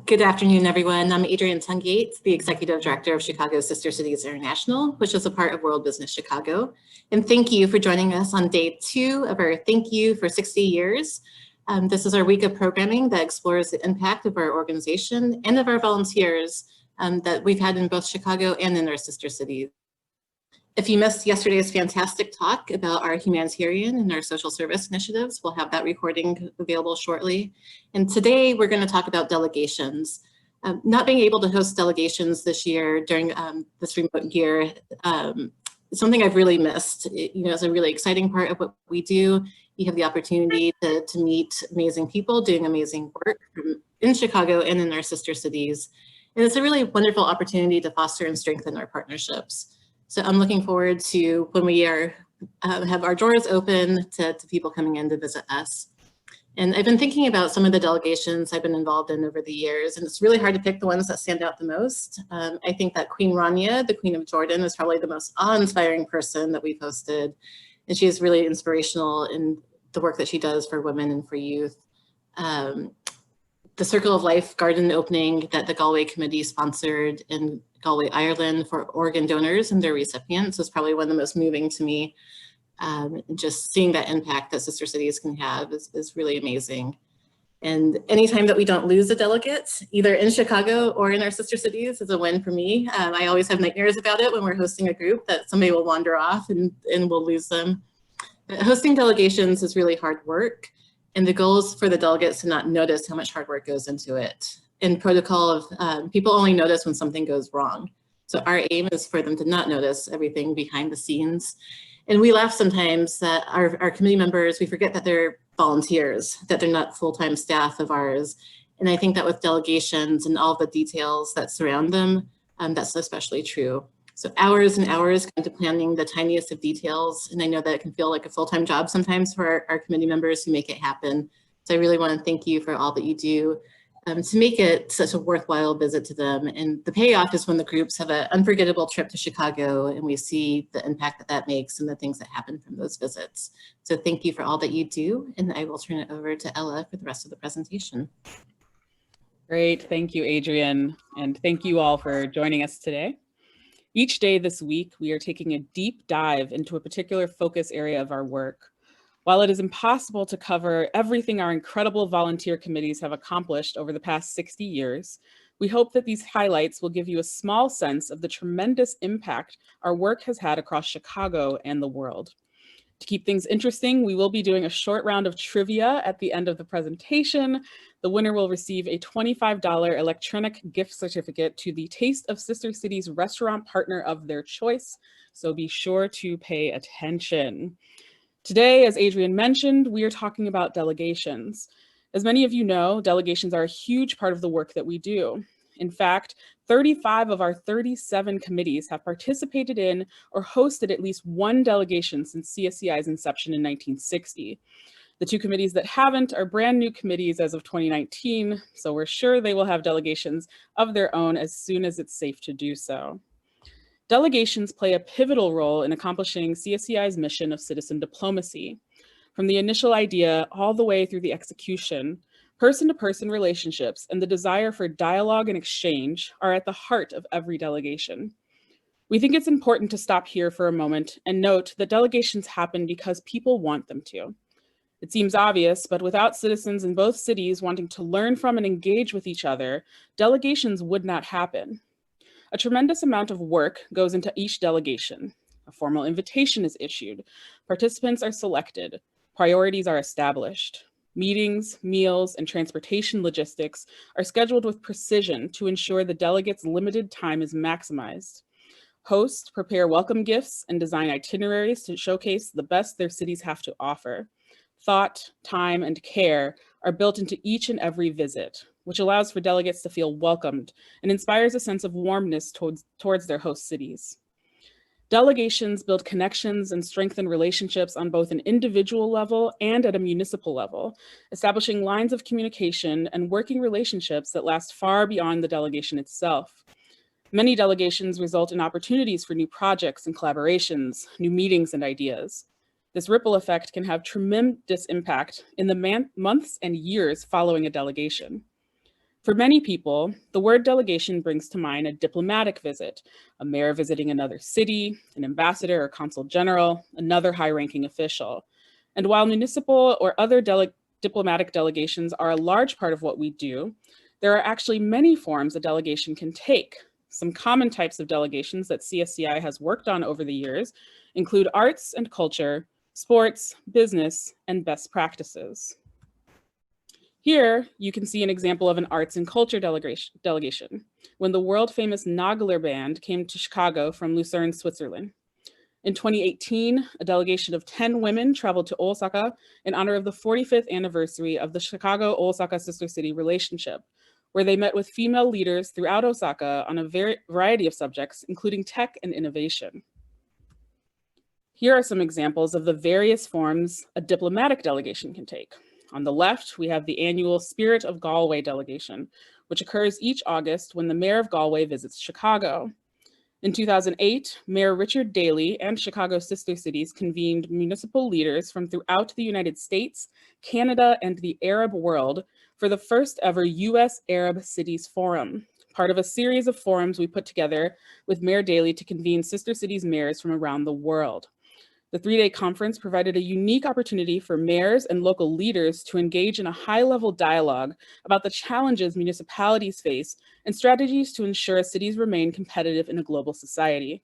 Good afternoon, everyone. I'm Adriana, the Executive Director of Chicago Sister Cities International, which is a part of World Business Chicago. And thank you for joining us on day 2 of our Thank You for 60 Years. This is our week of programming that explores the impact of our organization and of our volunteers that we've had in both Chicago and in our sister cities. If you missed yesterday's fantastic talk about our humanitarian and our social service initiatives, we'll have that recording available shortly. And today we're going to talk about delegations. Not being able to host delegations this year during this remote year, something I've really missed. It's a really exciting part of what we do. You have the opportunity to meet amazing people doing amazing work in Chicago and in our sister cities. And it's a really wonderful opportunity to foster and strengthen our partnerships. So I'm looking forward to when we have our doors open to people coming in to visit us. And I've been thinking about some of the delegations I've been involved in over the years, and it's really hard to pick the ones that stand out the most. I think that Queen Rania, the Queen of Jordan, is probably the most awe-inspiring person that we've hosted. And she is really inspirational in the work that she does for women and for youth. The Circle of Life garden opening that the Galway committee sponsored in Galway, Ireland for organ donors and their recipients was probably one of the most moving to me. Just seeing that impact that sister cities can have is really amazing. And anytime that we don't lose a delegate, either in Chicago or in our sister cities, is a win for me. I always have nightmares about it when we're hosting a group that somebody will wander off and we'll lose them. But hosting delegations is really hard work. And the goal is for the delegates to not notice how much hard work goes into it. In protocol of people only notice when something goes wrong. So our aim is for them to not notice everything behind the scenes. And we laugh sometimes that our committee members, we forget that they're volunteers, that they're not full-time staff of ours. And I think that with delegations and all the details that surround them, that's especially true. So hours and hours into planning the tiniest of details. And I know that it can feel like a full-time job sometimes for our committee members who make it happen. So I really want to thank you for all that you do to make it such a worthwhile visit to them. And the payoff is when the groups have an unforgettable trip to Chicago and we see the impact that makes and the things that happen from those visits. So thank you for all that you do. And I will turn it over to Ella for the rest of the presentation. Great, thank you, Adrian. And thank you all for joining us today. Each day this week, we are taking a deep dive into a particular focus area of our work. While it is impossible to cover everything our incredible volunteer committees have accomplished over the past 60 years, we hope that these highlights will give you a small sense of the tremendous impact our work has had across Chicago and the world. To keep things interesting, we will be doing a short round of trivia at the end of the presentation. The winner will receive a $25 electronic gift certificate to the Taste of Sister Cities restaurant partner of their choice, so be sure to pay attention. Today, as Adrian mentioned, we are talking about delegations. As many of you know, delegations are a huge part of the work that we do. In fact, 35 of our 37 committees have participated in or hosted at least one delegation since CSCI's inception in 1960. The 2 committees that haven't are brand new committees as of 2019, so we're sure they will have delegations of their own as soon as it's safe to do so. Delegations play a pivotal role in accomplishing CSCI's mission of citizen diplomacy. From the initial idea all the way through the execution, person-to-person relationships and the desire for dialogue and exchange are at the heart of every delegation. We think it's important to stop here for a moment and note that delegations happen because people want them to. It seems obvious, but without citizens in both cities wanting to learn from and engage with each other, delegations would not happen. A tremendous amount of work goes into each delegation. A formal invitation is issued, participants are selected, priorities are established. Meetings, meals, and transportation logistics are scheduled with precision to ensure the delegates' limited time is maximized. Hosts prepare welcome gifts and design itineraries to showcase the best their cities have to offer. Thought, time, and care are built into each and every visit, which allows for delegates to feel welcomed and inspires a sense of warmness towards their host cities. Delegations build connections and strengthen relationships on both an individual level and at a municipal level, establishing lines of communication and working relationships that last far beyond the delegation itself. Many delegations result in opportunities for new projects and collaborations, new meetings and ideas. This ripple effect can have tremendous impact in the months and years following a delegation. For many people, the word delegation brings to mind a diplomatic visit, a mayor visiting another city, an ambassador or consul general, another high-ranking official. And while municipal or other diplomatic delegations are a large part of what we do, there are actually many forms a delegation can take. Some common types of delegations that CSCI has worked on over the years include arts and culture, sports, business, and best practices. Here, you can see an example of an arts and culture delegation, when the world-famous Nagler Band came to Chicago from Lucerne, Switzerland. In 2018, a delegation of 10 women traveled to Osaka in honor of the 45th anniversary of the Chicago-Osaka Sister City relationship, where they met with female leaders throughout Osaka on a variety of subjects, including tech and innovation. Here are some examples of the various forms a diplomatic delegation can take. On the left, we have the annual Spirit of Galway delegation, which occurs each August when the mayor of Galway visits Chicago. In 2008, Mayor Richard Daley and Chicago sister cities convened municipal leaders from throughout the United States, Canada, and the Arab world for the first ever US Arab Cities Forum, part of a series of forums we put together with Mayor Daley to convene sister cities mayors from around the world. The three-day conference provided a unique opportunity for mayors and local leaders to engage in a high-level dialogue about the challenges municipalities face and strategies to ensure cities remain competitive in a global society.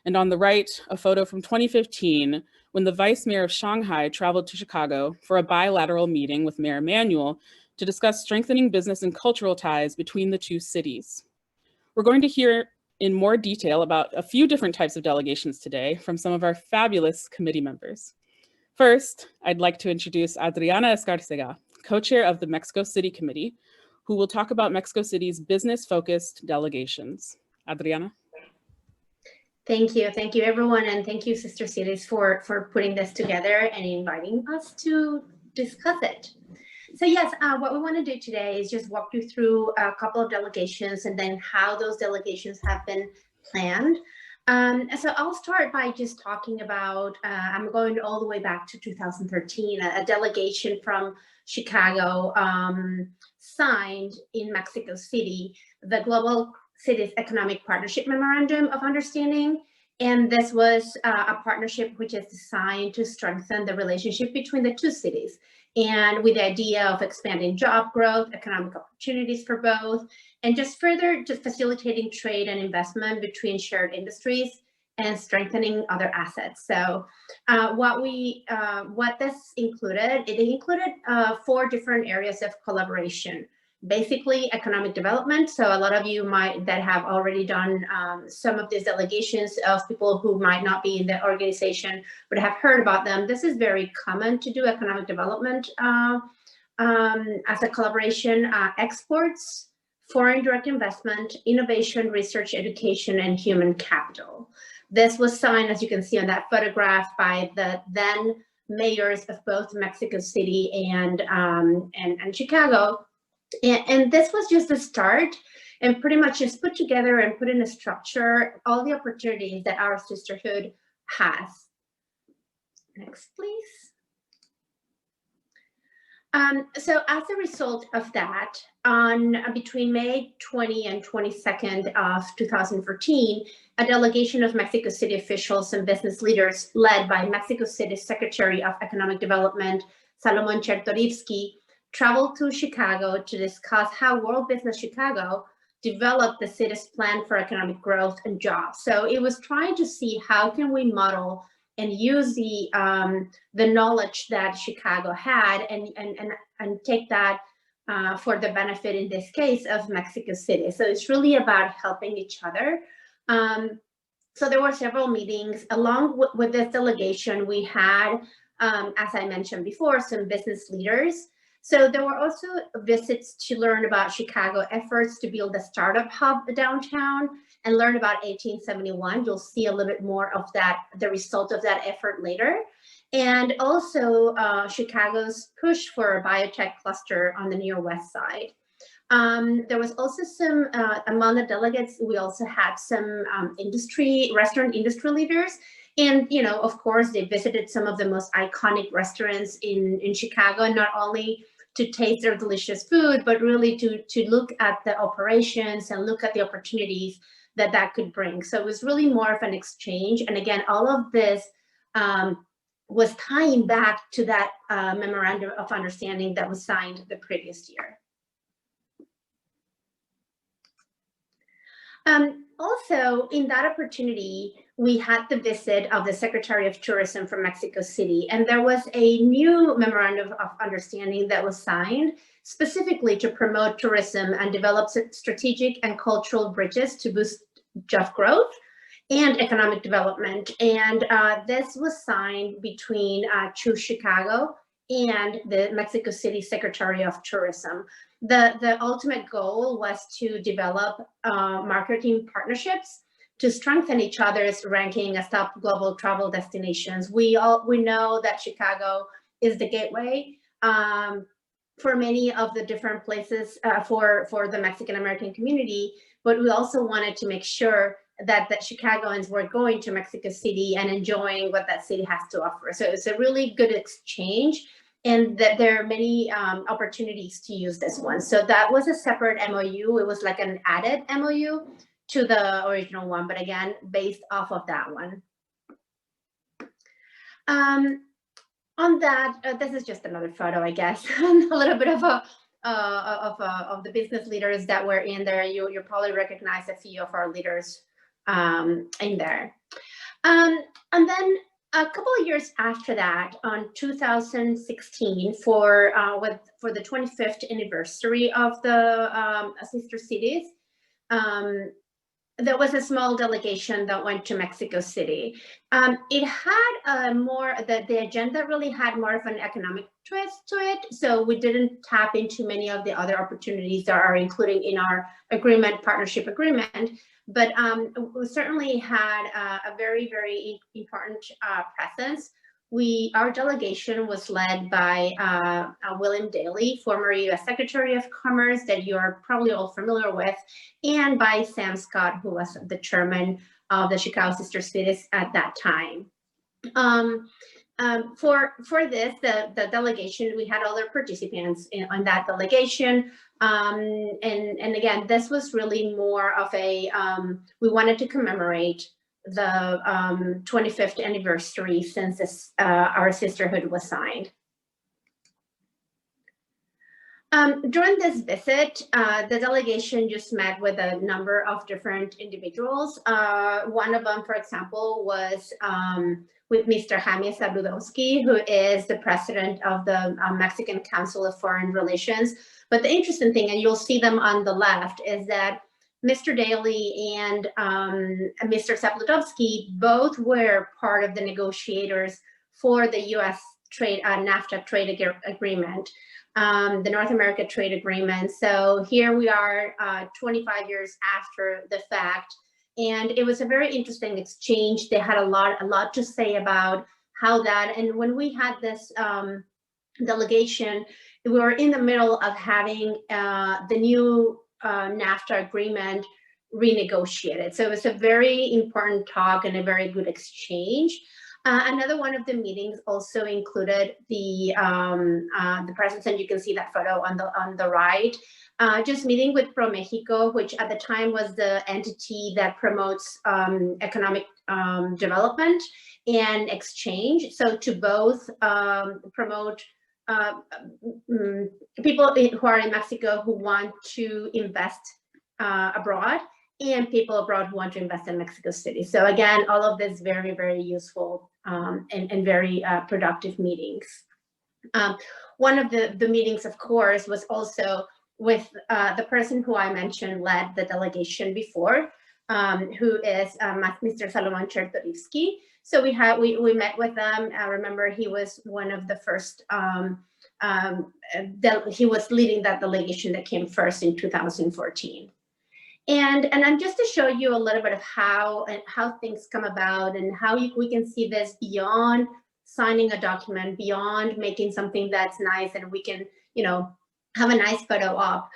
And on the right, a photo from 2015, when the vice mayor of Shanghai traveled to Chicago for a bilateral meeting with Mayor Emanuel to discuss strengthening business and cultural ties between the two cities. We're going to hear in more detail about a few different types of delegations today from some of our fabulous committee members. First, I'd like to introduce Adriana Escarzega, co-chair of the Mexico City Committee, who will talk about Mexico City's business-focused delegations. Adriana. Thank you everyone, and thank you Sister Cities for putting this together and inviting us to discuss it. So yes, what we want to do today is just walk you through a couple of delegations and then how those delegations have been planned. So I'll start by just talking about, I'm going all the way back to 2013, a delegation from Chicago signed in Mexico City, the Global Cities Economic Partnership Memorandum of Understanding. And this was a partnership which is designed to strengthen the relationship between the two cities, and with the idea of expanding job growth, economic opportunities for both, and just further just facilitating trade and investment between shared industries and strengthening other assets. So what this included, it included 4 different areas of collaboration. Basically, economic development. So a lot of you that have already done some of these delegations, of people who might not be in the organization but have heard about them. This is very common to do economic development as a collaboration. Exports, foreign direct investment, innovation, research, education, and human capital. This was signed, as you can see on that photograph, by the then mayors of both Mexico City and Chicago. And this was just the start, and pretty much just put together and put in a structure all the opportunities that our sisterhood has. Next, please. So as a result of that, between May 20 and 22nd of 2014, a delegation of Mexico City officials and business leaders led by Mexico City's Secretary of Economic Development, Salomon Chertorivsky, traveled to Chicago to discuss how World Business Chicago developed the city's plan for economic growth and jobs. So it was trying to see how can we model and use the knowledge that Chicago had and take that for the benefit, in this case, of Mexico City. So it's really about helping each other. So there were several meetings. Along with this delegation, we had, as I mentioned before, some business leaders. So there were also visits to learn about Chicago efforts to build a startup hub downtown and learn about 1871. You'll see a little bit more of that, the result of that effort later. And also Chicago's push for a biotech cluster on the near west side. There was also some, among the delegates, we also had some restaurant industry leaders. And, you know, of course, they visited some of the most iconic restaurants in Chicago, not only to taste their delicious food, but really to look at the operations and look at the opportunities that could bring. So it was really more of an exchange. And again, all of this was tying back to that memorandum of understanding that was signed the previous year. Also, in that opportunity, we had the visit of the Secretary of Tourism from Mexico City, and there was a new memorandum of understanding that was signed specifically to promote tourism and develop strategic and cultural bridges to boost job growth and economic development. And this was signed between Choose Chicago and the Mexico City Secretary of Tourism. The ultimate goal was to develop marketing partnerships to strengthen each other's ranking as top global travel destinations. We know that Chicago is the gateway for many of the different places for the Mexican American community, but we also wanted to make sure that Chicagoans were going to Mexico City and enjoying what that city has to offer. So it's a really good exchange, and that there are many opportunities to use this one. So that was a separate MOU. It was like an added MOU to the original one, but again, based off of that one. On that, this is just another photo, I guess, a little bit of the business leaders that were in there. You probably recognize a few of our leaders in there. And then a couple of years after that, on 2016, for the 25th anniversary of the sister cities, there was a small delegation that went to Mexico City. It had the agenda really had more of an economic twist to it. So we didn't tap into many of the other opportunities that are included in our partnership agreement. But we certainly had a very, very important presence. Our delegation was led by William Daley, former U.S. Secretary of Commerce that you're probably all familiar with, and by Sam Scott, who was the chairman of the Chicago Sister Cities at that time. For this, the delegation, we had other participants on that delegation. And again, this was really more of a, we wanted to commemorate the 25th anniversary since our sisterhood was signed. During this visit, the delegation just met with a number of different individuals. One of them, for example, was with Mr. Jaime Zabludowski, who is the president of the Mexican Council of Foreign Relations. But the interesting thing, and you'll see them on the left, is that Mr. Daley and Mr. Zabludowski both were part of the negotiators for the U.S. trade NAFTA trade agreement, the North America trade agreement. So here we are 25 years after the fact, and it was a very interesting exchange. They had a lot to say about how that, and when we had this delegation, we were in the middle of having the new NAFTA agreement renegotiated. So it was a very important talk and a very good exchange. Another one of the meetings also included the presence, and you can see that photo on the right. Just meeting with ProMexico, which at the time was the entity that promotes economic development and exchange. So to both promote people who are in Mexico who want to invest abroad, and people abroad who want to invest in Mexico City. So again, all of this very, very useful and very productive meetings. One of the meetings, of course, was also with the person who I mentioned led the delegation before, who is Mr. Salomon Chertorivsky. So we met with them. I remember he was one of the first, he was leading that delegation that came first in 2014. And I'm just to show you a little bit of how things come about and how we can see this beyond signing a document, beyond making something that's nice and we can, have a nice photo op.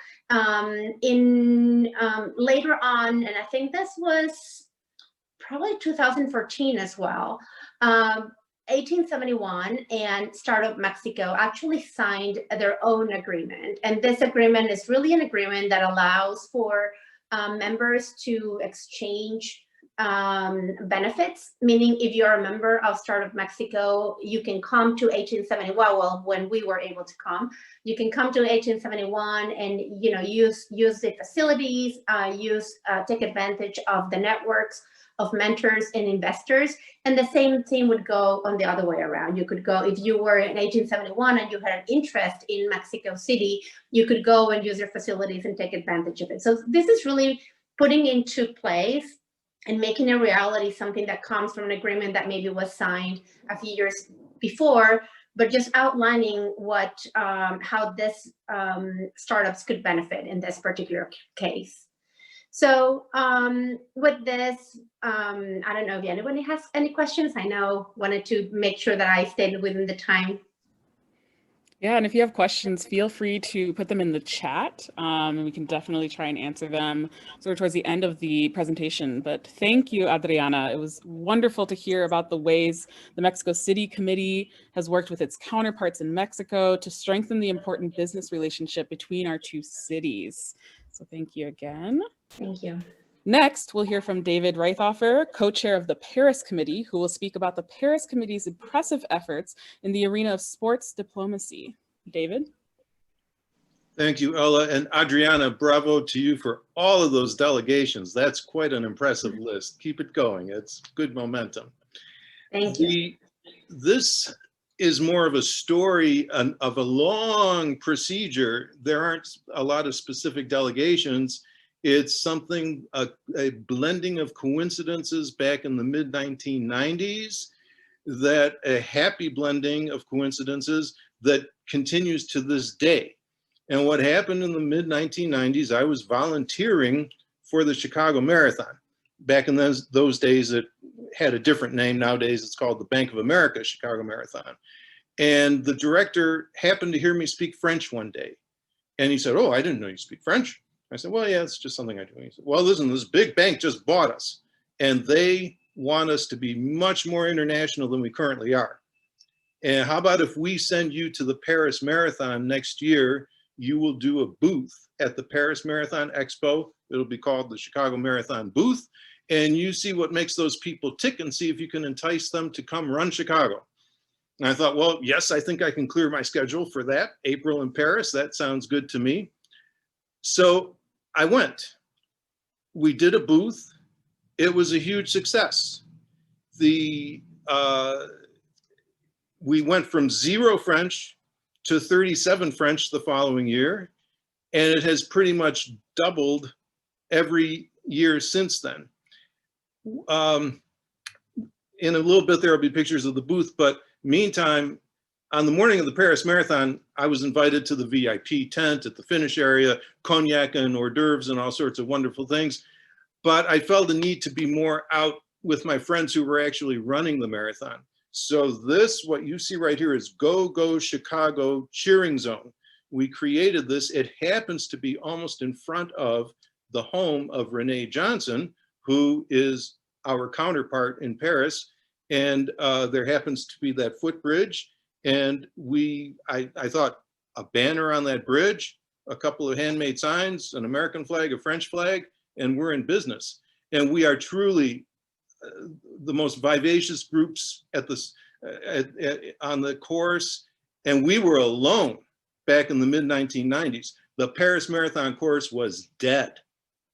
Later on, and I think this was probably 2014 as well, 1871 and Startup Mexico actually signed their own agreement. And this agreement is really an agreement that allows for members to exchange benefits, meaning if you're a member of Startup Mexico, you can come to 1871. Well, when we were able to come, you can come to 1871 and use the facilities, take advantage of the networks of mentors and investors. And the same thing would go on the other way around. You could go, if you were in 1871 and you had an interest in Mexico City, you could go and use their facilities and take advantage of it. So this is really putting into place and making a reality something that comes from an agreement that maybe was signed a few years before, but just outlining how this startups could benefit in this particular case. So with this, I don't know if anybody has any questions. I wanted to make sure that I stayed within the time. Yeah, and if you have questions, feel free to put them in the chat, and we can definitely try and answer them sort of towards the end of the presentation. But thank you, Adriana. It was wonderful to hear about the ways the Mexico City Committee has worked with its counterparts in Mexico to strengthen the important business relationship between our two cities. So thank you again. Thank you. Next, we'll hear from David Reithoffer, co-chair of the Paris Committee, who will speak about the Paris Committee's impressive efforts in the arena of sports diplomacy. David? Thank you, Ella. And Adriana, bravo to you for all of those delegations. That's quite an impressive list. Keep it going. It's good momentum. Thank you. This is more of a story of a long procedure. There aren't a lot of specific delegations. It's something, a blending of coincidences back in the mid-1990s, that a happy blending of coincidences that continues to this day. And what happened in the mid-1990s, I was volunteering for the Chicago Marathon. Back in those days, it had a different name. Nowadays, it's called the Bank of America Chicago Marathon. And the director happened to hear me speak French one day. And he said, "Oh, I didn't know you speak French." I said, "Well, yeah, it's just something I do." He said, "Well, listen, this big bank just bought us, and they want us to be much more international than we currently are. And how about if we send you to the Paris Marathon next year? You will do a booth at the Paris Marathon Expo. It'll be called the Chicago Marathon Booth. And you see what makes those people tick and see if you can entice them to come run Chicago." And I thought, well, yes, I think I can clear my schedule for that. April in Paris, that sounds good to me. So I went. We did a booth. It was a huge success. We went from 0 French to 37 French the following year, and it has pretty much doubled every year since then. In a little bit, there will be pictures of the booth, but meantime, on the morning of the Paris Marathon, I was invited to the VIP tent at the finish area, cognac and hors d'oeuvres and all sorts of wonderful things. But I felt the need to be more out with my friends who were actually running the marathon. So this, what you see right here, is Go, Go Chicago cheering zone. We created this. It happens to be almost in front of the home of Renee Johnson, who is our counterpart in Paris. And there happens to be that footbridge. And I thought, a banner on that bridge, a couple of handmade signs, an American flag, a French flag, and we're in business. And we are truly the most vivacious groups on the course. And we were alone back in the mid-1990s. The Paris Marathon course was dead.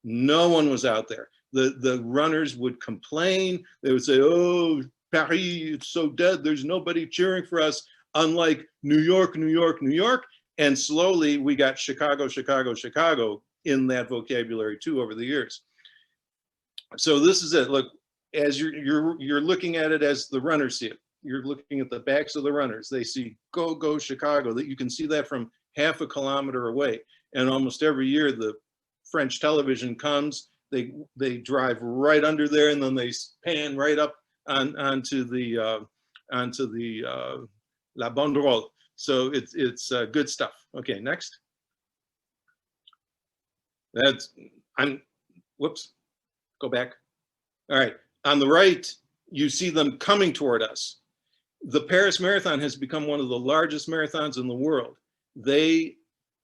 No one was out there. The runners would complain. They would say, "Oh, Paris, it's so dead. There's nobody cheering for us," unlike New York, New York, New York. And slowly we got Chicago, Chicago, Chicago in that vocabulary too over the years. So this is it. Look, as you're looking at it as the runners see it. You're looking at the backs of the runners. They see Go, Go Chicago. That you can see that from half a kilometer away. And almost every year the French television comes, they drive right under there, and then they pan right up onto the La Banderole. So it's good stuff. Okay, next. Whoops, go back. All right, on the right, you see them coming toward us. The Paris Marathon has become one of the largest marathons in the world. They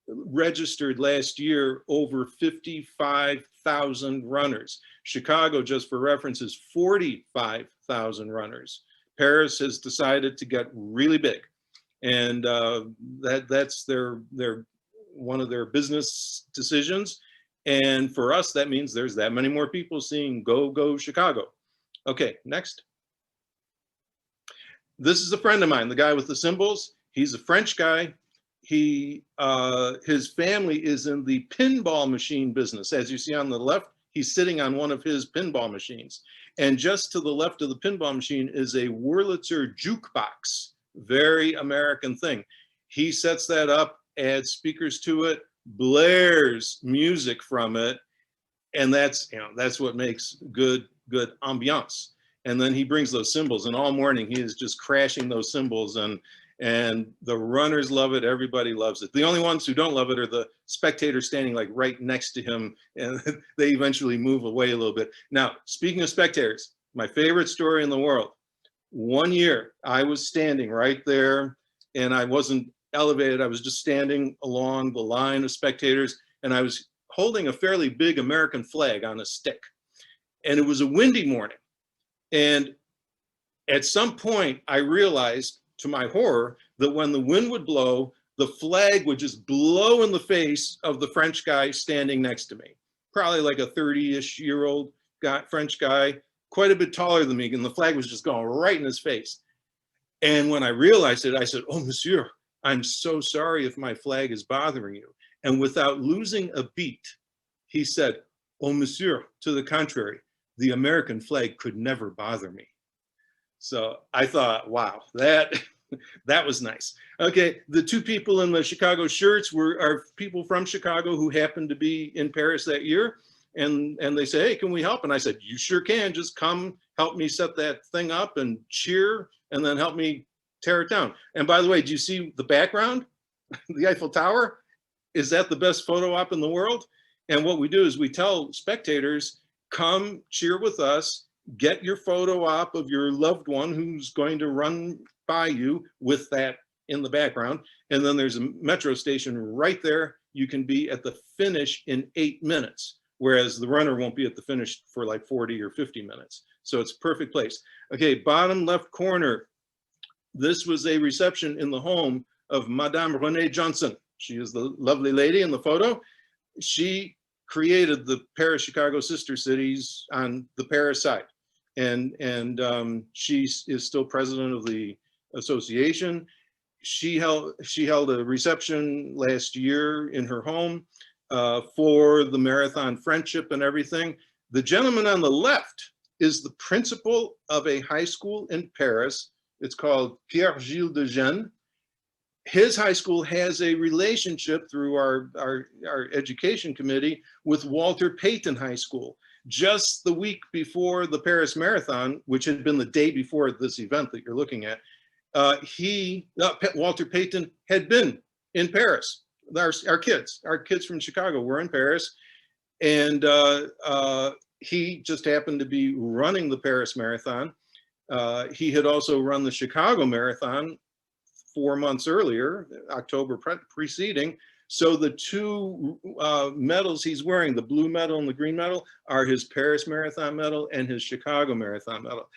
registered last year over 55,000 runners. Chicago, just for reference, is 45,000 runners. Paris has decided to get really big, and that's one of their business decisions. And for us, that means there's that many more people seeing go Chicago. Okay, next. This is a friend of mine, the guy with the symbols. He's a French guy. His family is in the pinball machine business. As you see on the left, he's sitting on one of his pinball machines. And just to the left of the pinball machine is a Wurlitzer jukebox, very American thing. He sets that up, adds speakers to it, blares music from it, and that's what makes good ambiance. And then he brings those cymbals, and all morning he is just crashing those cymbals, and the runners love it. Everybody loves it. The only ones who don't love it are the spectators standing like right next to him, and they eventually move away a little bit. Now, speaking of spectators, my favorite story in the world. One year I was standing right there, and I wasn't elevated. I was just standing along the line of spectators, and I was holding a fairly big American flag on a stick. And it was a windy morning. And at some point, I realized, to my horror, that when the wind would blow, the flag would just blow in the face of the French guy standing next to me. Probably like a 30-ish-year-old French guy, quite a bit taller than me, and the flag was just going right in his face. And when I realized it, I said, "Oh, monsieur, I'm so sorry if my flag is bothering you." And without losing a beat, he said, "Oh, monsieur, to the contrary, the American flag could never bother me." So I thought, wow, that was nice. Okay, the two people in the Chicago shirts are people from Chicago who happened to be in Paris that year. And they say, "Hey, can we help?" And I said, "You sure can. Just come help me set that thing up and cheer, and then help me tear it down." And by the way, do you see the background? The Eiffel Tower? Is that the best photo op in the world? And what we do is we tell spectators, come cheer with us, get your photo op of your loved one who's going to run by you with that in the background. And then there's a metro station right there. You can be at the finish in 8 minutes, whereas the runner won't be at the finish for like 40 or 50 minutes. So it's a perfect place. Okay, bottom left corner. This was a reception in the home of Madame Renee Johnson. She is the lovely lady in the photo. She created the Paris-Chicago sister cities on the Paris side. And she is still president of the association. She held a reception last year in her home for the marathon friendship and everything. The gentleman on the left is the principal of a high school in Paris. It's called Pierre Gilles de Gênes. His high school has a relationship through our education committee with Walter Payton High School. Just the week before the Paris Marathon, which had been the day before this event that you're looking at, Walter Payton had been in Paris. Our kids from Chicago were in Paris, and he just happened to be running the Paris Marathon. He had also run the Chicago Marathon 4 months earlier, October preceding. So the two medals he's wearing, the blue medal and the green medal, are his Paris Marathon medal and his Chicago Marathon medal.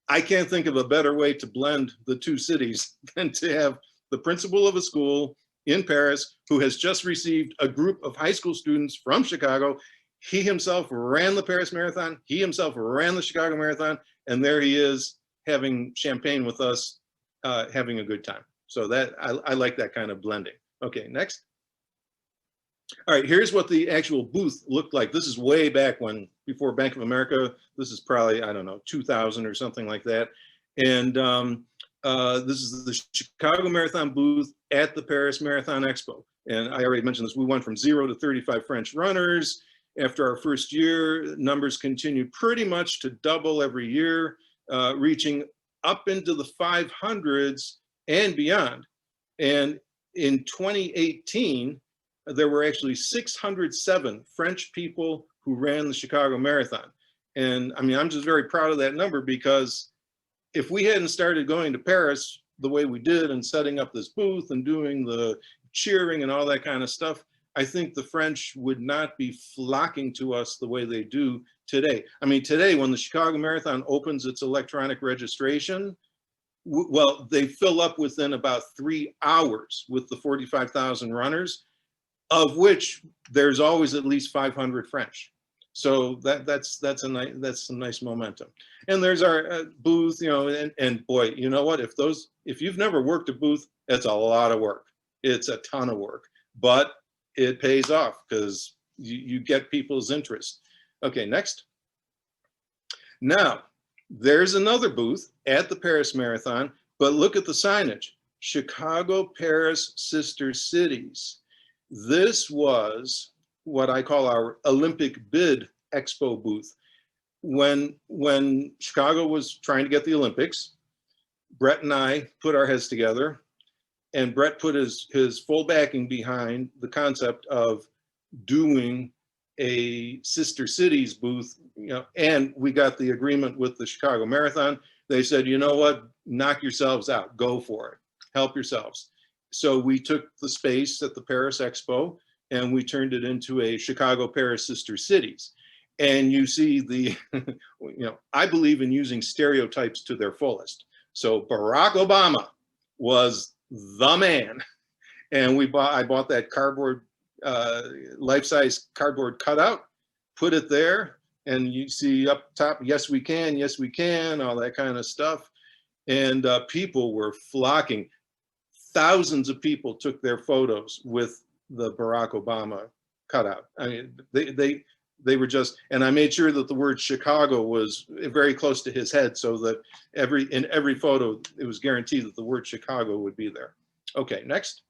I can't think of a better way to blend the two cities than to have the principal of a school in Paris who has just received a group of high school students from Chicago. He himself ran the Paris Marathon. He himself ran the Chicago Marathon. And there he is having champagne with us, having a good time. So that I like that kind of blending. Okay, next. All right, here's what the actual booth looked like. This is way back when, before Bank of America. This is probably, I don't know, 2000 or something like that. And this is the Chicago Marathon booth at the Paris Marathon Expo. And I already mentioned this, we went from 0 to 35 French runners. After our first year, numbers continued pretty much to double every year, reaching up into the 500s and beyond. And in 2018, there were actually 607 French people who ran the Chicago Marathon. And I mean, I'm just very proud of that number because if we hadn't started going to Paris the way we did and setting up this booth and doing the cheering and all that kind of stuff, I think the French would not be flocking to us the way they do today. I mean, today when the Chicago Marathon opens its electronic registration, well, they fill up within about 3 hours with the 45,000 runners, of which there's always at least 500 French. So that's a nice momentum. And there's our booth, you know, and boy, you know what? If you've never worked a booth, it's a lot of work. It's a ton of work, but it pays off because you get people's interest. Okay, next. Now, there's another booth at the Paris Marathon, but look at the signage. Chicago, Paris, Sister Cities. This was what I call our Olympic bid Expo booth. When Chicago was trying to get the Olympics, Brett and I put our heads together, and Brett put his full backing behind the concept of doing a Sister Cities booth, you know, and we got the agreement with the Chicago Marathon. They said, you know what, knock yourselves out, go for it, help yourselves. So we took the space at the Paris Expo and we turned it into a Chicago Paris Sister Cities. And you see the, you know, I believe in using stereotypes to their fullest. So Barack Obama was the man. And I bought that cardboard, life-size cardboard cutout, put it there, and you see up top, yes we can, all that kind of stuff. And people were flocking. Thousands of people took their photos with the Barack Obama cutout. I mean, they were just, and I made sure that the word Chicago was very close to his head so that in every photo, it was guaranteed that the word Chicago would be there. Okay, next.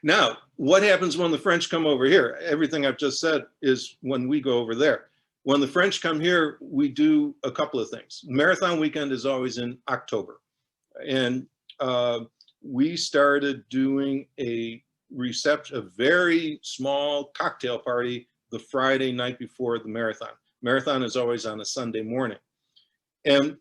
Now, what happens when the French come over here? Everything I've just said is when we go over there. When the French come here, we do a couple of things. Marathon weekend is always in October. And we started doing a very small cocktail party the Friday night before the marathon. Marathon is always on a Sunday morning. And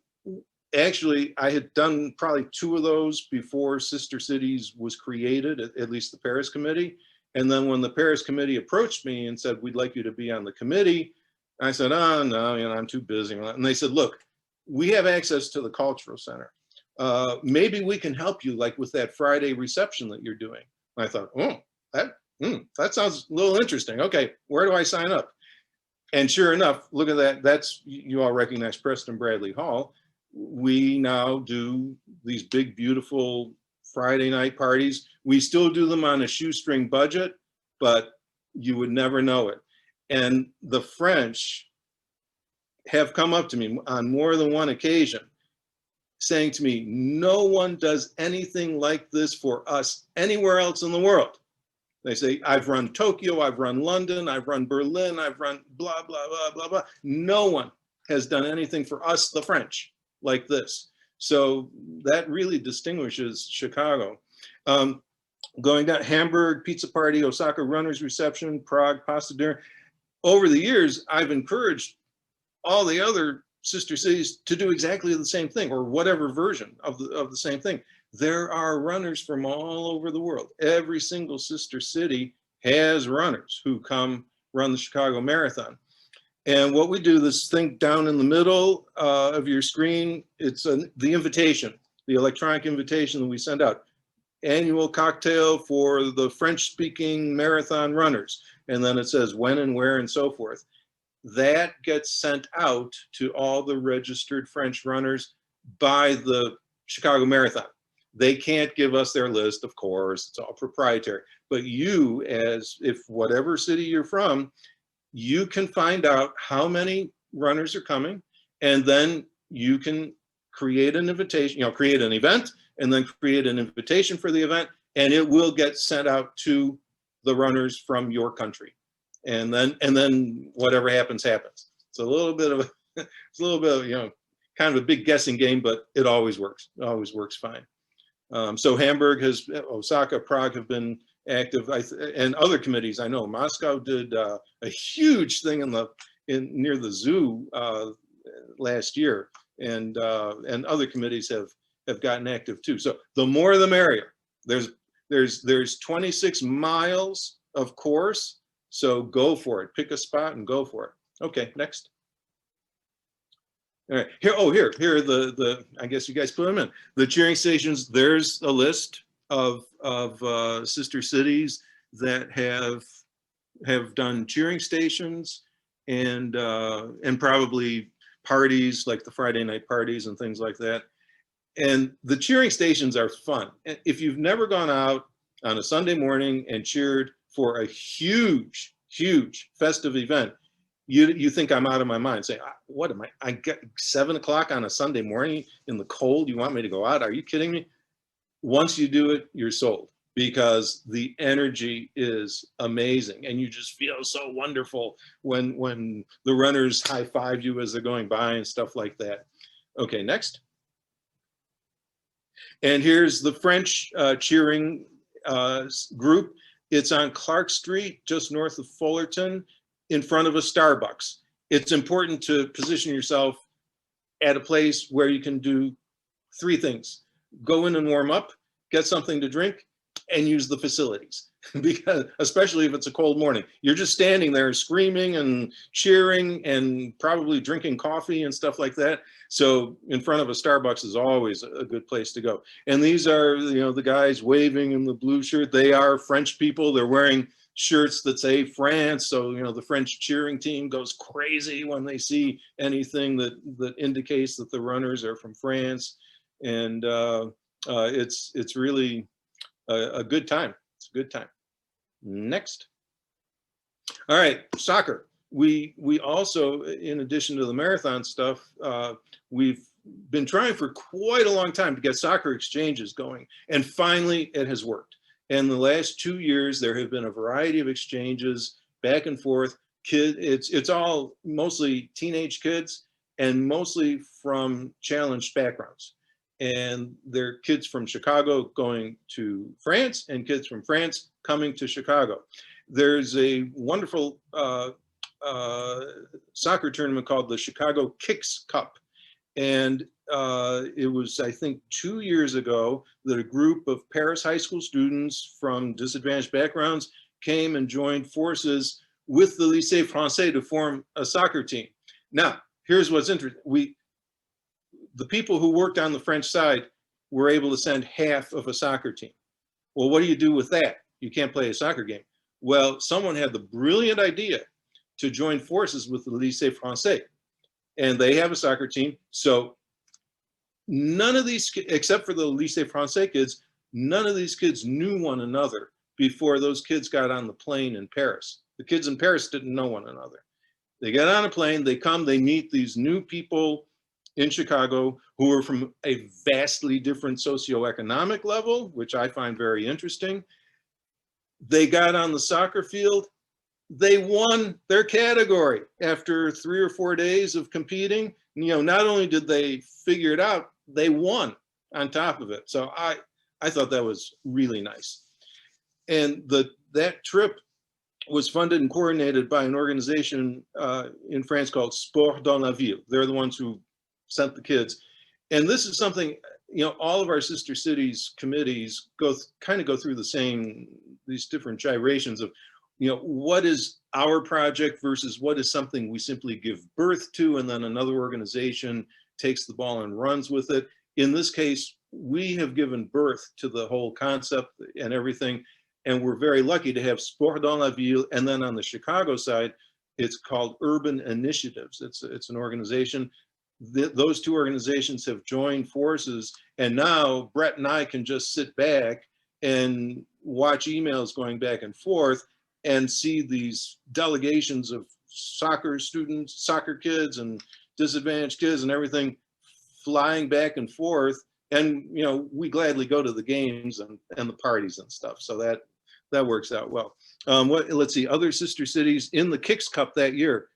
actually, I had done probably 2 of those before Sister Cities was created, at least the Paris Committee. And then when the Paris Committee approached me and said, we'd like you to be on the committee, I said, oh, no, you know, I'm too busy. And they said, look, we have access to the Cultural Center. Maybe we can help you, like with that Friday reception that you're doing. And I thought, oh, that sounds a little interesting. Okay, where do I sign up? And sure enough, look at that. That's, you all recognize Preston Bradley Hall. We now do these big, beautiful Friday night parties. We still do them on a shoestring budget, but you would never know it. And the French have come up to me on more than one occasion saying to me, no one does anything like this for us anywhere else in the world. They say, I've run Tokyo, I've run London, I've run Berlin, I've run blah, blah, blah, blah, blah. No one has done anything for us, the French, like this. So that really distinguishes Chicago. Going down, Hamburg, pizza party, Osaka runners reception, Prague, pasta dinner. Over the years, I've encouraged all the other sister cities to do exactly the same thing, or whatever version of the same thing. There are runners from all over the world. Every single sister city has runners who come run the Chicago Marathon. And what we do, this thing down in the middle of your screen, it's the invitation, the electronic invitation that we send out. Annual cocktail for the French-speaking marathon runners. And then it says when and where and so forth. That gets sent out to all the registered French runners by the Chicago Marathon. They can't give us their list, of course, it's all proprietary. But you, as if whatever city you're from, you can find out how many runners are coming, and then you can create an invitation, you know, create an event, and then create an invitation for the event, and it will get sent out to the runners from your country. And then whatever happens, happens. It's a little bit of, you know, kind of a big guessing game, but it always works. It always works fine. So Hamburg has, Osaka, Prague have been active, and other committees. I know Moscow did a huge thing near the zoo last year. and other committees have gotten active too. So the more the merrier. There's 26 miles of course, so go for it. Pick a spot and go for it. Okay, next. All right, here are the I guess you guys put them in. The cheering stations, there's a list of sister cities that have done cheering stations and probably parties like the Friday night parties and things like that. And the cheering stations are fun. If you've never gone out on a Sunday morning and cheered for a huge festive event, you think I'm out of my mind. Say, what am I get 7 o'clock on a Sunday morning in the cold? You want me to go out? Are you kidding me? Once you do it, you're sold, because the energy is amazing and you just feel so wonderful when the runners high-five you as they're going by and stuff like that. Okay, next. And here's the French cheering group. It's on Clark Street, just north of Fullerton, in front of a Starbucks. It's important to position yourself at a place where you can do 3 things. Go in and warm up, get something to drink, and use the facilities. Because especially if it's a cold morning, you're just standing there screaming and cheering and probably drinking coffee and stuff like that. So in front of a Starbucks is always a good place to go. And these are, the guys waving in the blue shirt. They are French people. They're wearing shirts that say France. So, the French cheering team goes crazy when they see anything that indicates that the runners are from France. And it's really a good time. It's a good time. Next. All right, soccer. We also, in addition to the marathon stuff, we've been trying for quite a long time to get soccer exchanges going, and finally it has worked. In the last 2 years, there have been a variety of exchanges back and forth. It's all mostly teenage kids and mostly from challenged backgrounds. And they're kids from Chicago going to France and kids from France coming to Chicago. There's a wonderful soccer tournament called the Chicago Kicks Cup. And it was, I think, 2 years ago that a group of Paris high school students from disadvantaged backgrounds came and joined forces with the Lycée Français to form a soccer team. Now, here's what's interesting. The people who worked on the French side were able to send half of a soccer team. Well, what do you do with that? You can't play a soccer game. Well, someone had the brilliant idea to join forces with the Lycée Français, and they have a soccer team. So none of these, except for the Lycée Français kids, none of these kids knew one another before those kids got on the plane in Paris. The kids in Paris didn't know one another. They get on a plane, they come, they meet these new people in Chicago who are from a vastly different socioeconomic level, which I find very interesting. They got on the soccer field. They won their category after 3 or 4 days of competing. Not only did they figure it out, they won on top of it. So I thought that was really nice. And that trip was funded and coordinated by an organization in France called Sport dans la Ville. They're the ones who sent the kids. And this is something, all of our sister cities committees kind of go through these different gyrations of, what is our project versus what is something we simply give birth to, and then another organization takes the ball and runs with it. In this case, we have given birth to the whole concept and everything, and we're very lucky to have Sport dans la Ville. And then on the Chicago side, it's called Urban Initiatives. It's an organization. Those 2 organizations have joined forces, and now Brett and I can just sit back and watch emails going back and forth and see these delegations of soccer students, soccer kids and disadvantaged kids and everything flying back and forth. And, we gladly go to the games and the parties and stuff. So that works out well. Let's see, other sister cities in the Kicks Cup that year.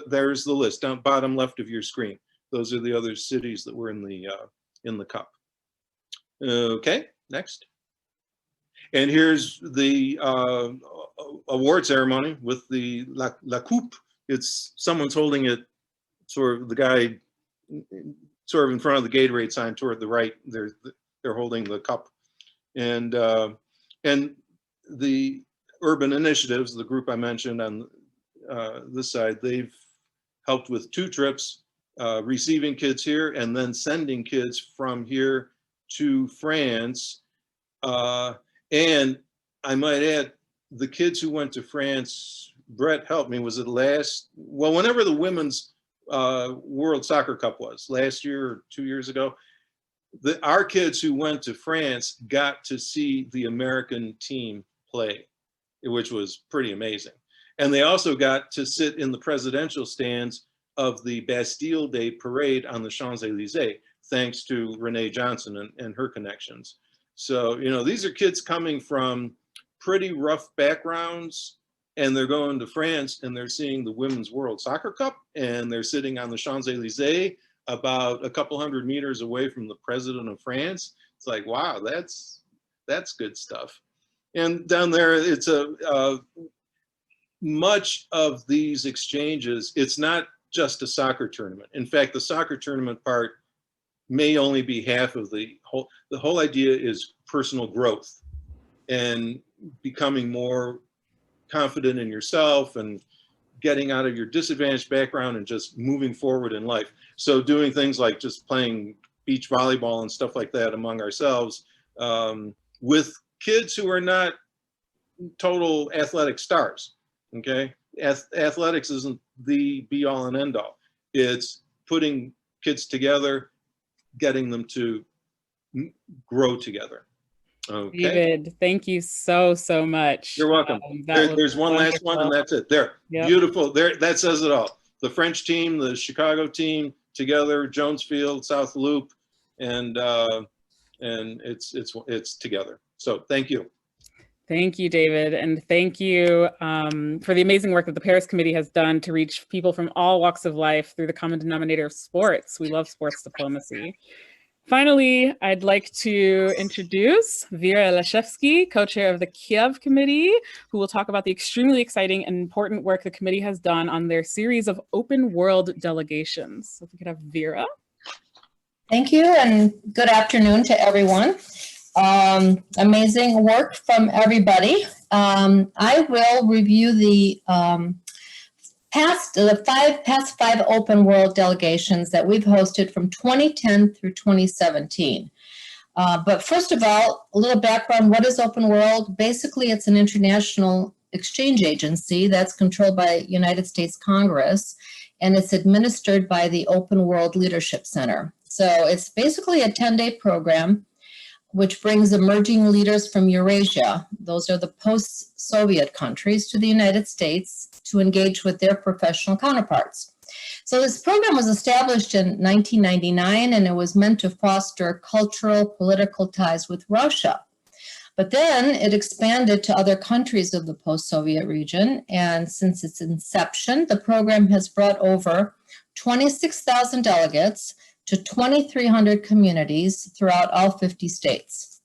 There's the list down bottom left of your screen. Those are the other cities that were in the cup. Okay, next. And here's the award ceremony with the La Coupe. It's someone's holding it, sort of the guy sort of in front of the Gatorade sign toward the right. They're holding the cup. And the urban initiatives, the group I mentioned on this side, they've helped with 2 trips, receiving kids here and then sending kids from here to France. And I might add, the kids who went to France, Brett helped me, was it whenever the Women's World Soccer Cup was, last year or 2 years ago, our kids who went to France got to see the American team play, which was pretty amazing. And they also got to sit in the presidential stands of the Bastille Day parade on the Champs-Élysées, thanks to Renee Johnson and her connections. So, you know, these are kids coming from pretty rough backgrounds, and they're going to France and they're seeing the Women's World Soccer Cup, and they're sitting on the Champs-Élysées about a couple hundred meters away from the president of France. It's like, wow, that's good stuff. And down there, it's much of these exchanges, it's not just a soccer tournament. In fact, the soccer tournament part may only be half of the whole idea is personal growth and becoming more confident in yourself and getting out of your disadvantaged background and just moving forward in life. So doing things like just playing beach volleyball and stuff like that among ourselves with kids who are not total athletic stars, okay? Athletics isn't the be all and end all. It's putting kids together, getting them to grow together. Okay. David, thank you so much. You're welcome. There's one last one and that's it. There, yep. Beautiful. There, that says it all. The French team, the Chicago team together, Jonesfield, South Loop, and it's together. So thank you. Thank you, David, and thank you for the amazing work that the Paris Committee has done to reach people from all walks of life through the common denominator of sports. We love sports diplomacy. Finally, I'd like to introduce Vera Elashevsky, co-chair of the Kiev Committee, who will talk about the extremely exciting and important work the committee has done on their series of open world delegations. So if we could have Vera. Thank you, and good afternoon to everyone. Amazing work from everybody. I will review the past five open world delegations that we've hosted from 2010 through 2017. But first of all, a little background, what is Open World? Basically, it's an international exchange agency that's controlled by United States Congress, and it's administered by the Open World Leadership Center. So it's basically a 10-day program which brings emerging leaders from Eurasia, those are the post-Soviet countries, to the United States to engage with their professional counterparts. So this program was established in 1999, and it was meant to foster cultural, political ties with Russia. But then it expanded to other countries of the post-Soviet region, and since its inception, the program has brought over 26,000 delegates to 2,300 communities throughout all 50 states.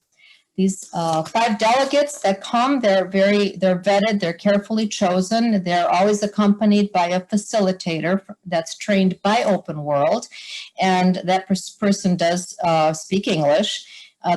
These 5 delegates that come, they're vetted, they're carefully chosen. They're always accompanied by a facilitator that's trained by Open World, and that person does speak English.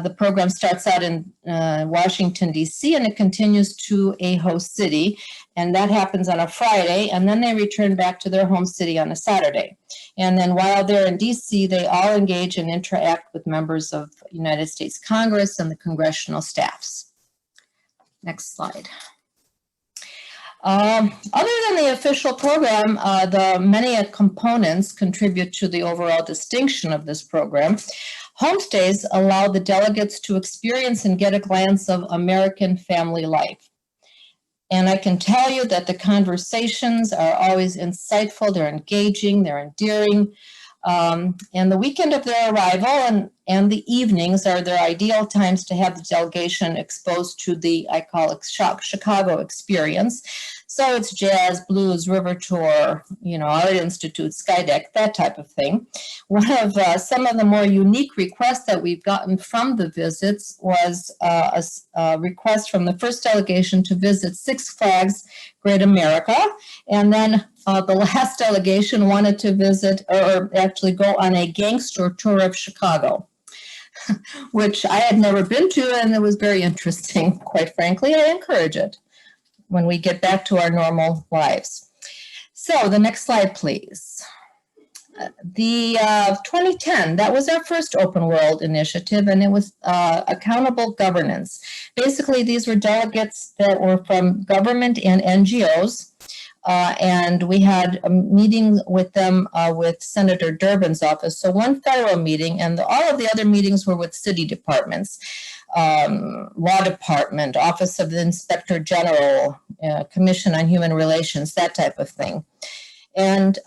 The program starts out in Washington, D.C., and it continues to a host city, and that happens on a Friday, and then they return back to their home city on a Saturday. And then while they're in D.C., they all engage and interact with members of United States Congress and the congressional staffs. Next slide. Other than the official program, the many components contribute to the overall distinction of this program. Homestays allow the delegates to experience and get a glance of American family life. And I can tell you that the conversations are always insightful, they're engaging, they're endearing. And the weekend of their arrival and the evenings are their ideal times to have the delegation exposed to the, I call it Chicago experience. So it's jazz, blues, river tour, Art Institute, Skydeck, that type of thing. One of some of the more unique requests that we've gotten from the visits was a request from the first delegation to visit Six Flags Great America. And then the last delegation wanted to visit, or actually go on a gangster tour of Chicago, which I had never been to, and it was very interesting, quite frankly. I encourage it when we get back to our normal lives. So the next slide, please. The 2010, that was our first open world initiative, and it was accountable governance. Basically, these were delegates that were from government and NGOs, and we had a meeting with them with Senator Durbin's office. So one federal meeting, and all of the other meetings were with city departments, law department, Office of the Inspector General, Commission on Human Relations, that type of thing. And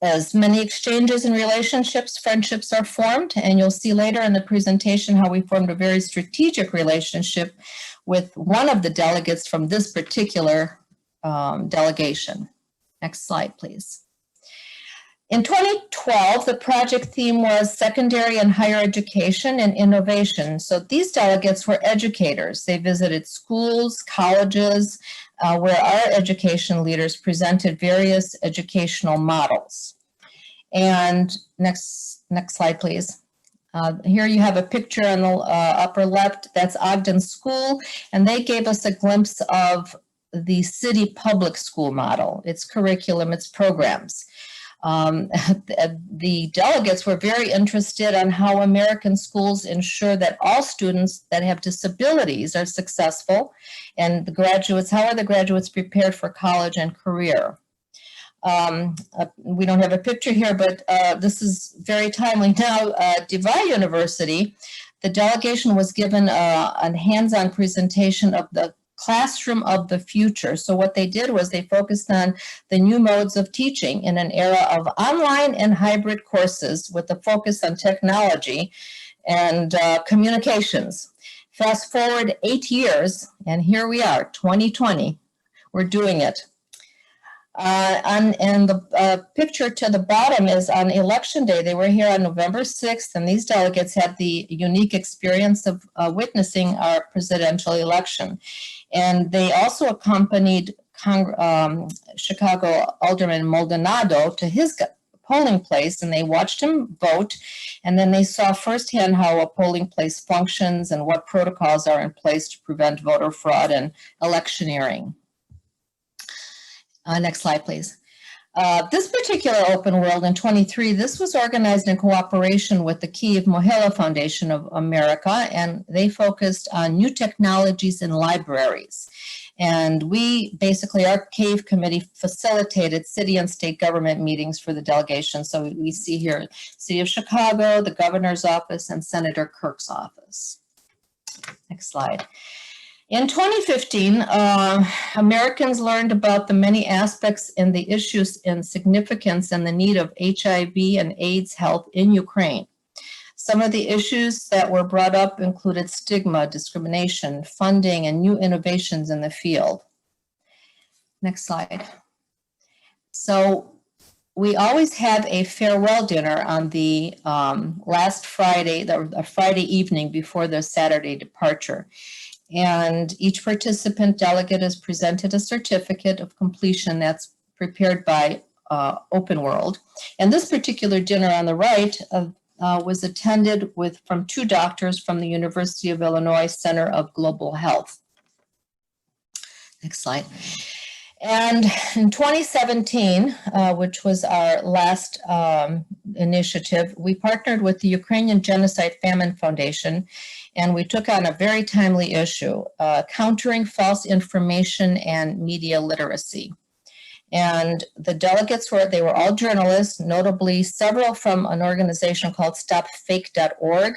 as many exchanges and relationships, friendships are formed, and you'll see later in the presentation how we formed a very strategic relationship with one of the delegates from this particular delegation. Next slide, please. In 2012, the project theme was secondary and higher education and innovation. So these delegates were educators. They visited schools, colleges, where our education leaders presented various educational models. And next slide, please. Here you have a picture on the upper left. That's Ogden School, and they gave us a glimpse of the city public school model, its curriculum, its programs. The delegates were very interested on how American schools ensure that all students that have disabilities are successful, and the graduates, how are the graduates prepared for college and career? We don't have a picture here, but this is very timely now. DeVry University, the delegation was given a hands-on presentation of the classroom of the future. So what they did was they focused on the new modes of teaching in an era of online and hybrid courses with a focus on technology and communications. Fast forward 8 years, and here we are, 2020. We're doing it. And the picture to the bottom is on election day. They were here on November 6th, and these delegates had the unique experience of witnessing our presidential election. And they also accompanied Chicago Alderman Maldonado to his polling place, and they watched him vote. And then they saw firsthand how a polling place functions and what protocols are in place to prevent voter fraud and electioneering. Next slide, please. This particular open world in 23, this was organized in cooperation with the Kiev Mohila Foundation of America, and they focused on new technologies in libraries. And we basically, our Kiev committee facilitated city and state government meetings for the delegation. So we see here, City of Chicago, the governor's office, and Senator Kirk's office. Next slide. In 2015, Americans learned about the many aspects and the issues and significance and the need of HIV and AIDS health in Ukraine. Some of the issues that were brought up included stigma, discrimination, funding, and new innovations in the field. Next slide. So we always have a farewell dinner on the last Friday, the Friday evening before the Saturday departure. And each participant delegate is presented a certificate of completion that's prepared by Open World. And this particular dinner on the right was attended from 2 doctors from the University of Illinois Center of Global Health. Next slide. And in 2017, which was our last initiative, we partnered with the Ukrainian Genocide Famine Foundation, and we took on a very timely issue, countering false information and media literacy. And the delegates they were all journalists, notably several from an organization called StopFake.org.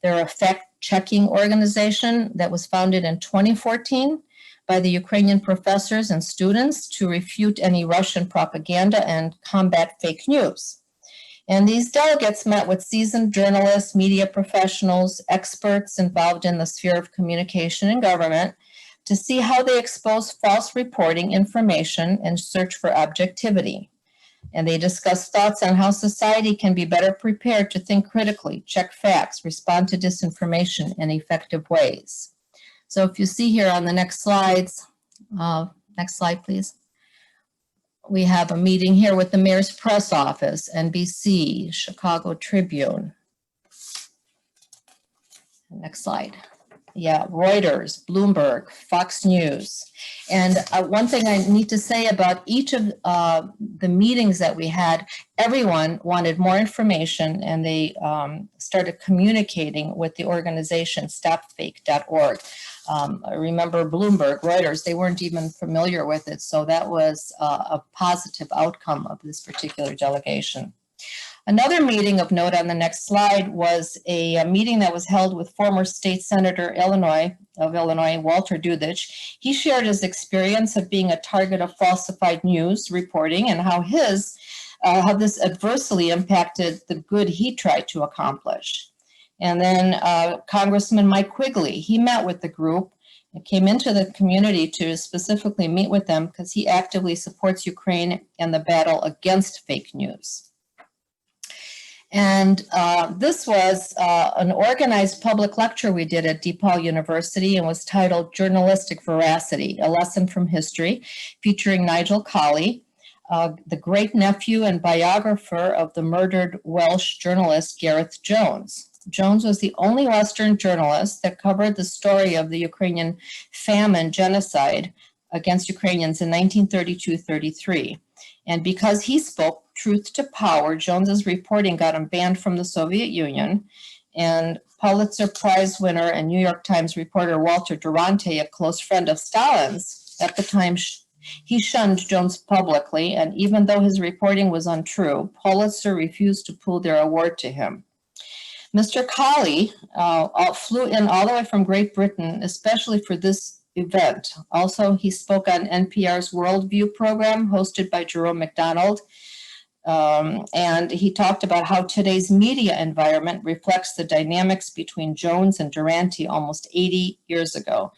They're a fact-checking organization that was founded in 2014 by the Ukrainian professors and students to refute any Russian propaganda and combat fake news. And these delegates met with seasoned journalists, media professionals, experts involved in the sphere of communication and government to see how they expose false reporting information and search for objectivity. And they discussed thoughts on how society can be better prepared to think critically, check facts, respond to disinformation in effective ways. So if you see here on the next slides, next slide, please. We have a meeting here with the Mayor's Press Office, NBC, Chicago Tribune. Next slide. Yeah, Reuters, Bloomberg, Fox News. And one thing I need to say about each of the meetings that we had, everyone wanted more information, and they started communicating with the organization stopfake.org. I remember Bloomberg, Reuters, they weren't even familiar with it. So that was a positive outcome of this particular delegation. Another meeting of note on the next slide was a meeting that was held with former state senator of Illinois, Walter Dudich. He shared his experience of being a target of falsified news reporting and how this adversely impacted the good he tried to accomplish. And then Congressman Mike Quigley, he met with the group and came into the community to specifically meet with them because he actively supports Ukraine and the battle against fake news. And this was an organized public lecture we did at DePaul University and was titled Journalistic Veracity, a Lesson from History, featuring Nigel Colley, the great-nephew and biographer of the murdered Welsh journalist Gareth Jones. Jones was the only Western journalist that covered the story of the Ukrainian famine genocide against Ukrainians in 1932-33. And because he spoke truth to power, Jones's reporting got him banned from the Soviet Union. And Pulitzer Prize winner and New York Times reporter Walter Durante, a close friend of Stalin's at the time, he shunned Jones publicly. And even though his reporting was untrue, Pulitzer refused to pull their award to him. Mr. Colley flew in all the way from Great Britain, especially for this event. Also, he spoke on NPR's Worldview program hosted by Jerome McDonald. And he talked about how today's media environment reflects the dynamics between Jones and Durante almost 80 years ago.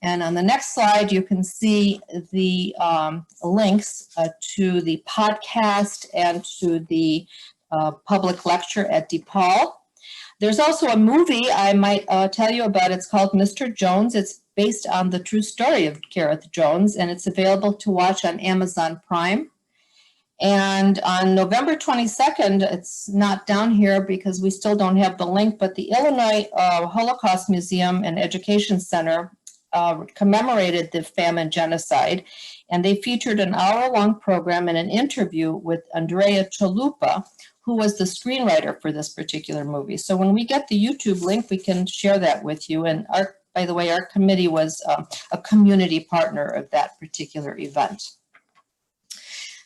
And on the next slide, you can see the links to the podcast and to the public lecture at DePaul. There's also a movie I might tell you about. It's called Mr. Jones. It's based on the true story of Gareth Jones, and it's available to watch on Amazon Prime. And on November 22nd, it's not down here because we still don't have the link, but the Illinois Holocaust Museum and Education Center commemorated the famine genocide, and they featured an hour-long program and an interview with Andrea Chalupa, who was the screenwriter for this particular movie. So when we get the YouTube link, we can share that with you. And by the way, our committee was a community partner of that particular event.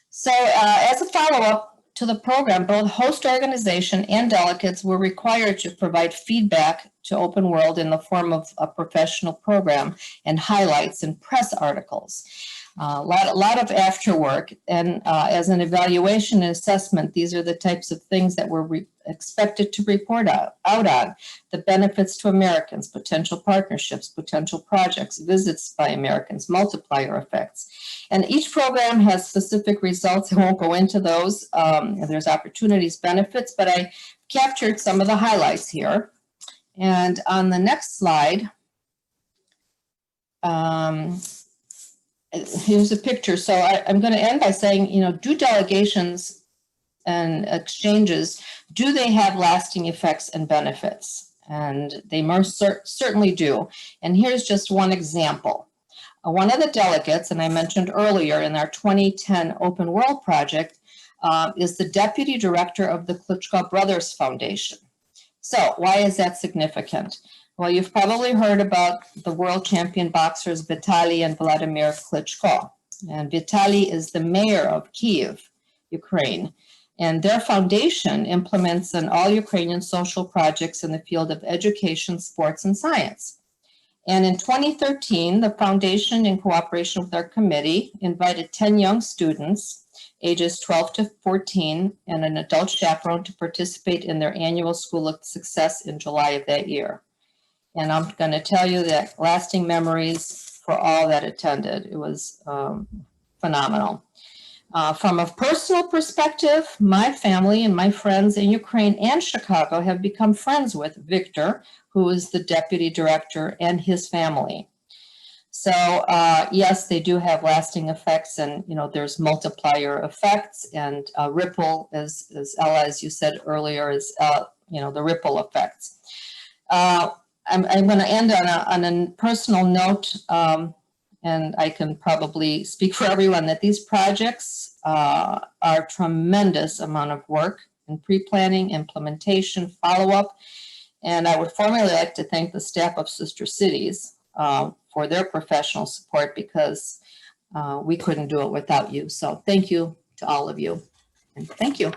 So as a follow-up to the program, both host organization and delegates were required to provide feedback to Open World in the form of a professional program and highlights and press articles. A lot of after work, and as an evaluation and assessment, these are the types of things that we're expected to report out on: the benefits to Americans, potential partnerships, potential projects, visits by Americans, multiplier effects. And each program has specific results. I won't go into those. There's opportunities, benefits, but I captured some of the highlights here. And on the next slide, here's a picture. So I'm going to end by saying, do delegations and exchanges, do they have lasting effects and benefits? And they most certainly do. And here's just one example. One of the delegates, and I mentioned earlier in our 2010 Open World project, is the deputy director of the Klitschko Brothers Foundation. So why is that significant? Well, you've probably heard about the world champion boxers Vitaly and Vladimir Klitschko. And Vitaly is the mayor of Kiev, Ukraine. And their foundation implements an all-Ukrainian social projects in the field of education, sports, and science. And in 2013, the foundation, in cooperation with our committee, invited 10 young students ages 12 to 14, and an adult chaperone to participate in their annual School of Success in July of that year. And I'm going to tell you that lasting memories for all that attended. It was phenomenal. From a personal perspective, my family and my friends in Ukraine and Chicago have become friends with Victor, who is the deputy director, and his family. So yes, they do have lasting effects, and there's multiplier effects and ripple, as Ella, as you said earlier, is the ripple effects. I'm going to end on a personal note. And I can probably speak for everyone that these projects are a tremendous amount of work in pre-planning, implementation, follow-up. And I would formally like to thank the staff of Sister Cities for their professional support, because we couldn't do it without you. So thank you to all of you. And thank you.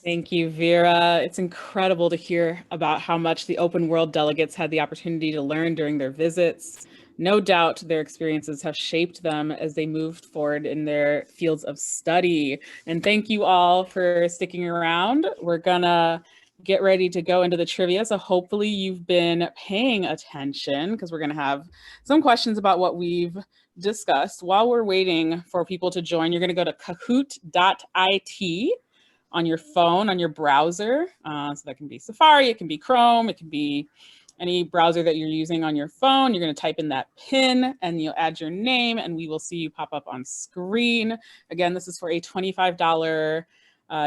Thank you, Vera. It's incredible to hear about how much the open world delegates had the opportunity to learn during their visits. No doubt their experiences have shaped them as they moved forward in their fields of study. And thank you all for sticking around. We're gonna get ready to go into the trivia. So hopefully you've been paying attention, because we're gonna have some questions about what we've discussed. While we're waiting for people to join, you're gonna go to kahoot.it on your phone, on your browser. So that can be Safari, it can be Chrome, it can be any browser that you're using on your phone. You're going to type in that PIN and you'll add your name, and we will see you pop up on screen. Again, this is for a $25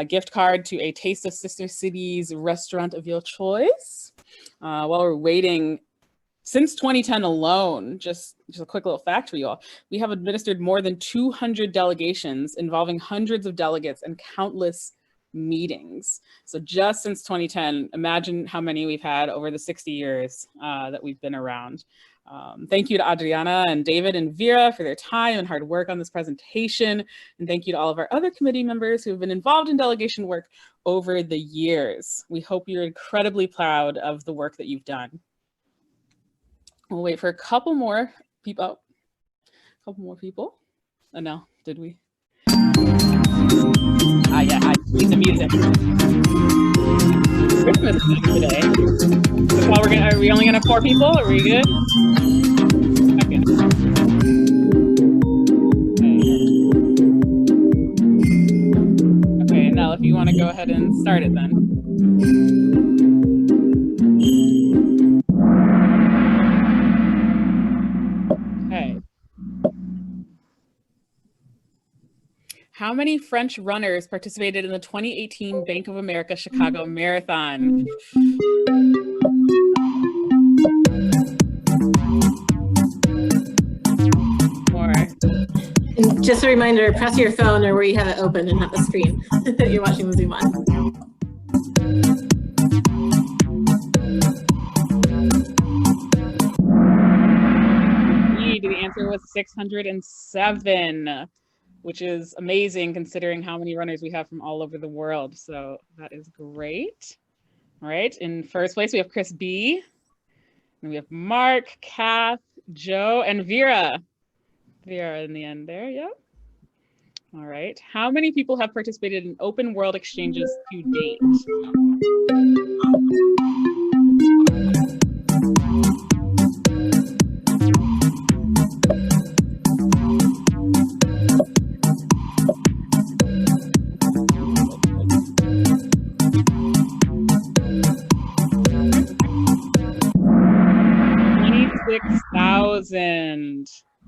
gift card to a Taste of Sister Cities restaurant of your choice. While we're waiting, since 2010 alone, just a quick little fact for you all, we have administered more than 200 delegations involving hundreds of delegates and countless meetings. So just since 2010, imagine how many we've had over the 60 years that we've been around. Thank you to Adriana and David and Vera for their time and hard work on this presentation. And thank you to all of our other committee members who have been involved in delegation work over the years. We hope you're incredibly proud of the work that you've done. We'll wait for a couple more people. Oh, no, did we? Yeah, I need the music. Christmas today. So are we only gonna have 4 people? Are we good? Okay. Okay, Nell, if you want to go ahead and start it then. Okay. How many French runners participated in the 2018 Bank of America Chicago Marathon? More. And just a reminder, press your phone or where you have it open and not the screen that you're watching the Zoom on. The answer was 607. Which is amazing considering how many runners we have from all over the world. So that is great. All right, in first place, we have Chris B. And we have Mark, Kath, Joe, and Vera. Vera in the end there, yep. All right, how many people have participated in open world exchanges to date?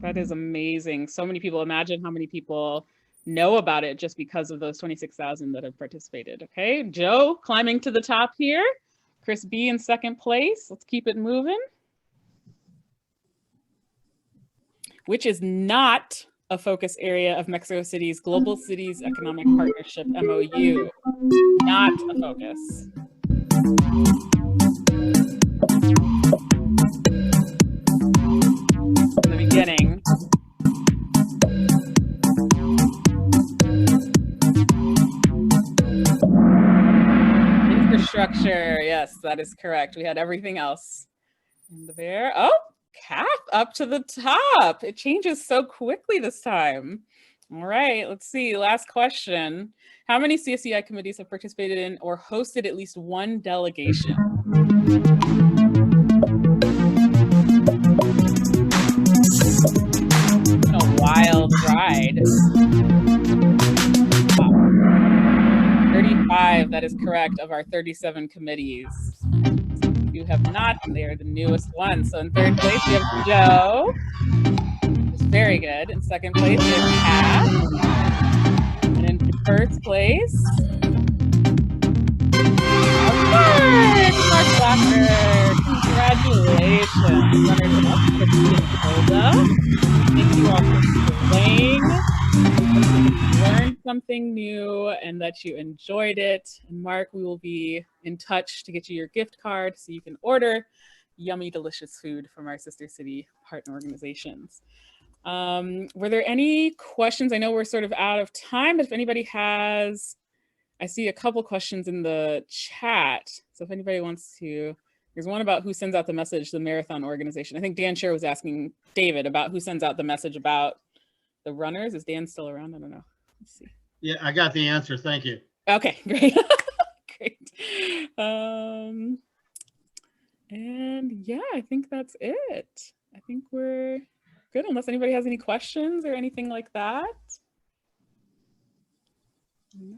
That is amazing. So many people. Imagine how many people know about it just because of those 26,000 that have participated. Okay, Joe climbing to the top here. Chris B in second place. Let's keep it moving. Which is not a focus area of Mexico City's Global Cities Economic Partnership MOU. Not a focus. In the beginning. Infrastructure, yes, that is correct. We had everything else in the there. Oh, Kath up to the top. It changes so quickly this time. All right, let's see. Last question. How many CSEI committees have participated in or hosted at least one delegation? It's been a wild ride. Wow. 35, that is correct, of our 37 committees. You have not, and they are the newest ones. So in third place, we have Joe. Very good. In second place, we have Kat. And in first place, Mark Blacker. Congratulations. Thank you all for playing. You learned something new and that you enjoyed it. And Mark, we will be in touch to get you your gift card so you can order yummy, delicious food from our sister city partner organizations. Were there any questions? I know we're sort of out of time, but if anybody has, I see a couple questions in the chat. So if anybody wants to, there's one about who sends out the message, the marathon organization. I think Dan Scher was asking David about who sends out the message about the runners. Is Dan still around? I don't know. Let's see. Yeah, I got the answer. Thank you. Okay, great. Great. And yeah, I think that's it. I think we're good, unless anybody has any questions or anything like that.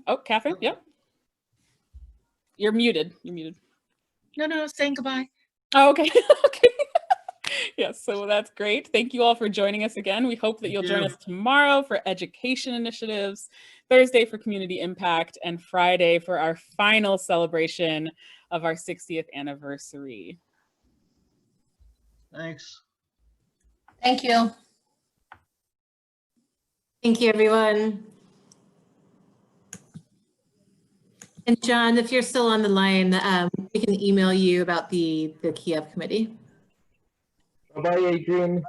Oh, Catherine, yep. You're muted. You're muted. No, saying goodbye. Oh, okay. Okay. Yes, so that's great. Thank you all for joining us again. We hope that you'll join us tomorrow for education initiatives, Thursday for community impact, and Friday for our final celebration of our 60th anniversary. Thanks. Thank you. Thank you, everyone. And John, if you're still on the line, we can email you about the Kiev committee. Bye-bye, Adrian.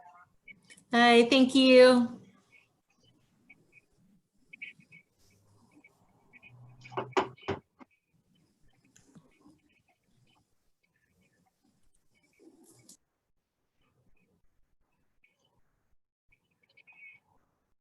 Hi, thank you.